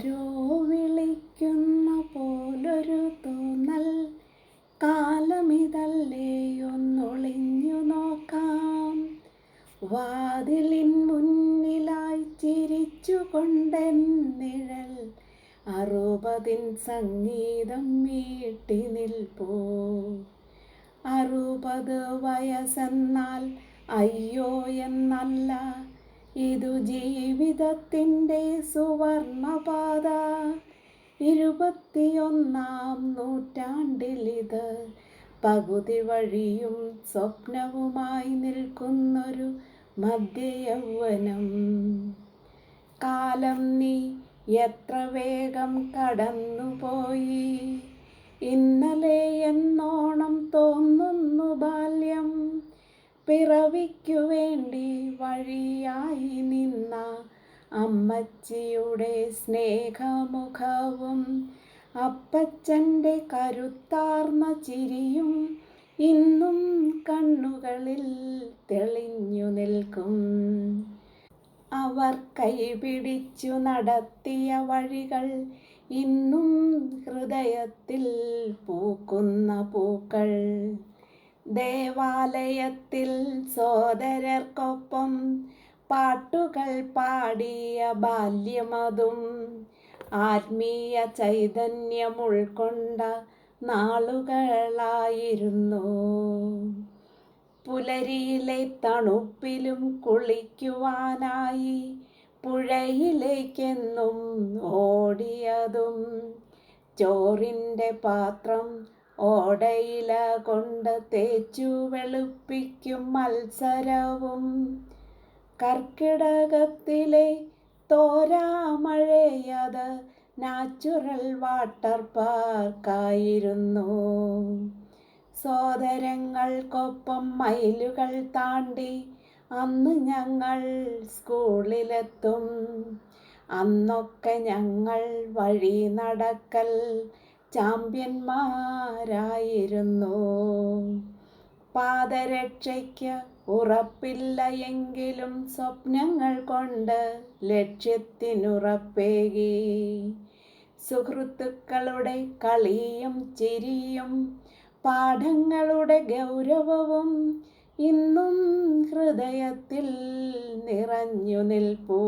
ആരോ വിളിക്കുന്ന പോലൊരു തോന്നൽ, കാലമിതല്ലേ ഒന്നൊളിഞ്ഞു നോക്കാം. വാതിലിൻ മുന്നിലായി ചിരിച്ചുകൊണ്ടെൻ നിഴൽ, 60 സംഗീതം മീട്ടി നിൽപ്പൂ. 60 വയസ്സെന്നാൽ അയ്യോ എന്നല്ല, ഇതു ജീവിതത്തിൻ്റെ സുവർണപാത. 21-ാം നൂറ്റാണ്ടിലിത് പകുതി വഴിയും സ്വപ്നവുമായി നിൽക്കുന്നൊരു മധ്യയൗവനം. കാലം നീ എത്ര വേഗം കടന്നുപോയി, ഇന്നലെ എന്നോണം തോന്നുന്നു ബാല്യം. പിറവിക്കു വേണ്ടി വഴിയായി നിന്ന അമ്മച്ചിയുടെ സ്നേഹമുഖവും അപ്പച്ചൻ്റെ കരുത്താർന്ന ചിരിയും ഇന്നും കണ്ണുകളിൽ തെളിഞ്ഞു നിൽക്കും. അവർ കൈപിടിച്ചു നടത്തിയ വഴികൾ ഇന്നും ഹൃദയത്തിൽ പൂക്കുന്ന പൂക്കൾ. ദേവാലയത്തിൽ സോദരർക്കൊപ്പം പാട്ടുകൾ പാടിയ ബാല്യമതും ആത്മീയ ചൈതന്യം ഉൾക്കൊണ്ട നാളുകളായിരുന്നു. പുലരിയിലെ തണുപ്പിലും കുളിക്കുവാനായി പുഴയിലേക്കെന്നും ഓടിയതും, ചോറിൻ്റെ പാത്രം ഓടയില കൊണ്ട് തേച്ചു വെളുപ്പിക്കും മത്സരവും, കർക്കിടകത്തിലെ തോരാമഴയത് നാച്ചുറൽ വാട്ടർ പാർക്കായിരുന്നു. സോദരങ്ങൾക്കൊപ്പം മൈലുകൾ താണ്ടി അന്ന് ഞങ്ങൾ സ്കൂളിലെത്തും. അന്നൊക്കെ ഞങ്ങൾ വഴി നടക്കൽ ചാമ്പ്യന്മാരായിരുന്നു. പാദരക്ഷയ്ക്ക് ഉറപ്പില്ല എങ്കിലും സ്വപ്നങ്ങൾ കൊണ്ട് ലക്ഷ്യത്തിനുറപ്പേകി. സുഹൃത്തുക്കളുടെ കളിയും ചിരിയും പാഠങ്ങളുടെ ഗൗരവവും ഇന്നും ഹൃദയത്തിൽ നിറഞ്ഞു നിൽപ്പൂ.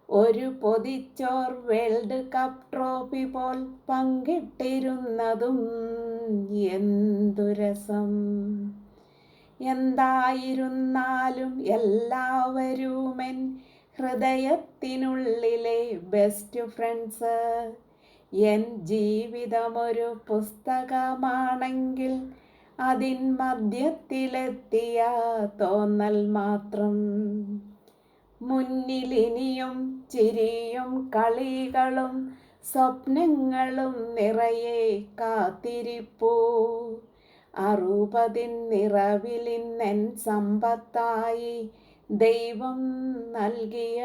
ഒരു പൊതിച്ചോർ വേൾഡ് കപ്പ് ട്രോഫി പോൽ പങ്കിട്ടിരുന്നതും എന്തു രസം. എന്തായിരുന്നാലും എല്ലാവരുമെൻ ഹൃദയത്തിനുള്ളിലെ ബെസ്റ്റ് ഫ്രണ്ട്സ്. എൻ ജീവിതമൊരു പുസ്തകമാണെങ്കിൽ അതിൻ മധ്യത്തിലെത്തിയ തോന്നൽ മാത്രം. മുന്നിലിനിയും ചിരിയും കളികളും സ്വപ്നങ്ങളും നിറയെ കാത്തിരിപ്പൂ. 60 നിറവിലിന്നെൻ സമ്പത്തായി ദൈവം നൽകിയ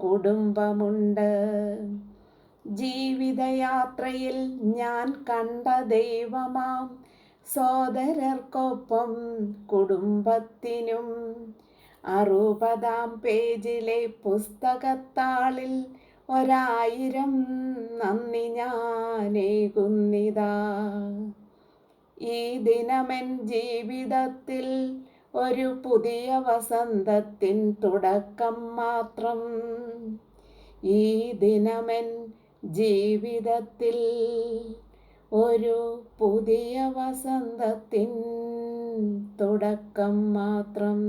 കുടുംബമുണ്ട്. ജീവിതയാത്രയിൽ ഞാൻ കണ്ട ദൈവമാം സോദരർക്കൊപ്പം കുടുംബത്തിനും 60-ാം പേജിലെ പുസ്തകത്താളിൽ 1000 നന്ദി ഞാനേകുന്നിതാ. ഈ ദിനമെൻ ജീവിതത്തിൽ ഒരു പുതിയ വസന്തത്തിൻ തുടക്കം മാത്രം. ഈ ദിനമെൻ ജീവിതത്തിൽ ഒരു പുതിയ വസന്തത്തിൻ തുടക്കം മാത്രം.